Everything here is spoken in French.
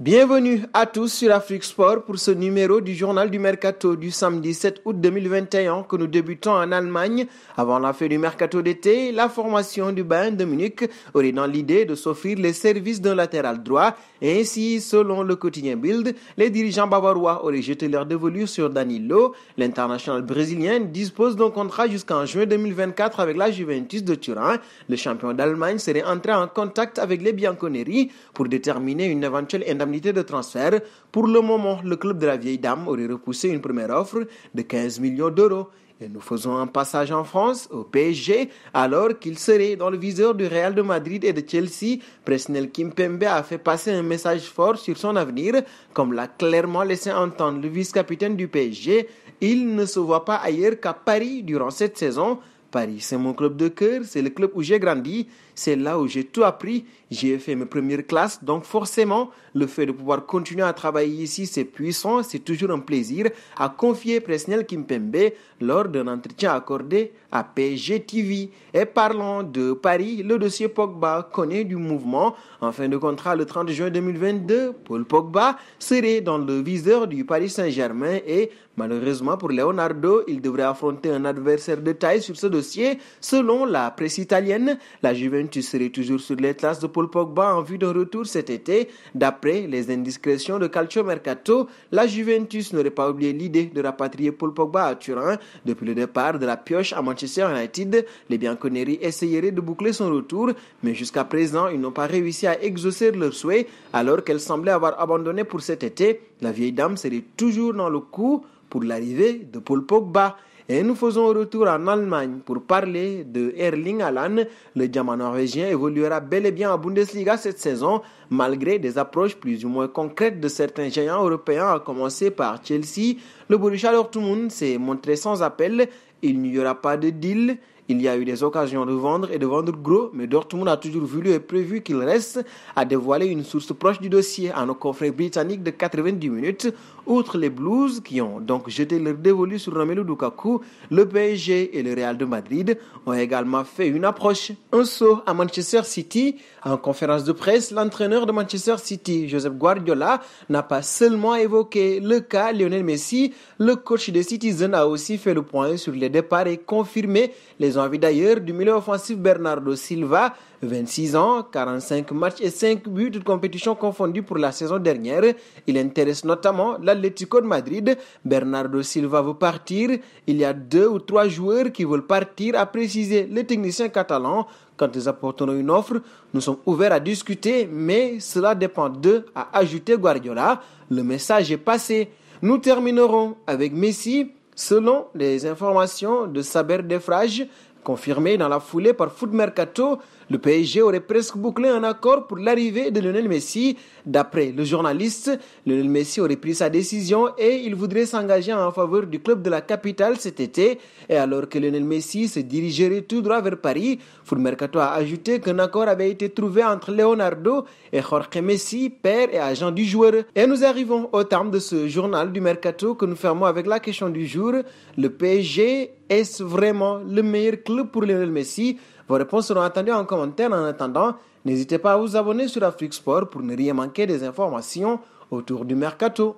Bienvenue à tous sur Afrique Sport pour ce numéro du journal du Mercato du samedi 7 août 2021 que nous débutons en Allemagne. Avant la fin du Mercato d'été, la formation du Bayern de Munich aurait dans l'idée de s'offrir les services d'un latéral droit et ainsi, selon le quotidien Bild, les dirigeants bavarois auraient jeté leur dévolu sur Danilo. L'international brésilien dispose d'un contrat jusqu'en juin 2024 avec la Juventus de Turin. Le champion d'Allemagne serait entré en contact avec les Bianconeri pour déterminer une éventuelle indemnité de transfert. Pour le moment, le club de la vieille dame aurait repoussé une première offre de 15 millions d'euros. Et nous faisons un passage en France, au PSG, alors qu'il serait dans le viseur du Real de Madrid et de Chelsea. Presnel Kimpembe a fait passer un message fort sur son avenir, comme l'a clairement laissé entendre le vice-capitaine du PSG. Il ne se voit pas ailleurs qu'à Paris durant cette saison. Paris, c'est mon club de cœur, c'est le club où j'ai grandi, c'est là où j'ai tout appris, j'ai fait mes premières classes, donc forcément, le fait de pouvoir continuer à travailler ici, c'est puissant, c'est toujours un plaisir, a confié Presnel Kimpembe lors d'un entretien accordé à PSG TV. Et parlant de Paris, le dossier Pogba connaît du mouvement. En fin de contrat le 30 juin 2022, Paul Pogba serait dans le viseur du Paris Saint-Germain et malheureusement pour Leonardo, il devrait affronter un adversaire de taille sur ce dossier. Selon la presse italienne, la Juventus serait toujours sur les traces de Paul Pogba en vue d'un retour cet été. D'après les indiscrétions de Calcio Mercato, la Juventus n'aurait pas oublié l'idée de rapatrier Paul Pogba à Turin. Depuis le départ de la pioche à Manchester United, les Bianconeri essayeraient de boucler son retour, mais jusqu'à présent, ils n'ont pas réussi à exaucer leur souhait. Alors qu'elle semblait avoir abandonné pour cet été, la vieille dame serait toujours dans le coup pour l'arrivée de Paul Pogba. Et nous faisons retour en Allemagne pour parler de Erling Haaland. Le diamant norvégien évoluera bel et bien en Bundesliga cette saison, malgré des approches plus ou moins concrètes de certains géants européens, à commencer par Chelsea. Le Borussia Dortmund s'est montré sans appel. Il n'y aura pas de deal. Il y a eu des occasions de vendre et de vendre gros, mais Dortmund a toujours voulu et prévu qu'il reste, a dévoilé une source proche du dossier à nos confrères britanniques de 90 minutes. Outre les Blues, qui ont donc jeté leur dévolu sur Romelu Lukaku, le PSG et le Real de Madrid ont également fait une approche. Un saut à Manchester City. En conférence de presse, l'entraîneur de Manchester City, Josep Guardiola, n'a pas seulement évoqué le cas Lionel Messi. Le coach des Citizens a aussi fait le point sur les départs et confirmé les envies d'ailleurs du milieu offensif Bernardo Silva, 26 ans, 45 matchs et 5 buts de compétition confondus pour la saison dernière. Il intéresse notamment l'Atlético de Madrid. Bernardo Silva veut partir. Il y a 2 ou 3 joueurs qui veulent partir, a précisé le technicien catalan. Quand ils apporteront une offre, nous sommes ouverts à discuter, mais cela dépend d'eux, a ajouté Guardiola. Le message est passé. Nous terminerons avec Messi. Selon les informations de Saber Defrage, confirmées dans la foulée par Foot Mercato, le PSG aurait presque bouclé un accord pour l'arrivée de Lionel Messi. D'après le journaliste, Lionel Messi aurait pris sa décision et il voudrait s'engager en faveur du club de la capitale cet été. Et alors que Lionel Messi se dirigerait tout droit vers Paris, Foot Mercato a ajouté qu'un accord avait été trouvé entre Leonardo et Jorge Messi, père et agent du joueur. Et nous arrivons au terme de ce journal du Mercato que nous fermons avec la question du jour. Le PSG, est-ce vraiment le meilleur club pour Lionel Messi? Vos réponses seront attendues en commentaire. En attendant, n'hésitez pas à vous abonner sur Afrique Sport pour ne rien manquer des informations autour du Mercato.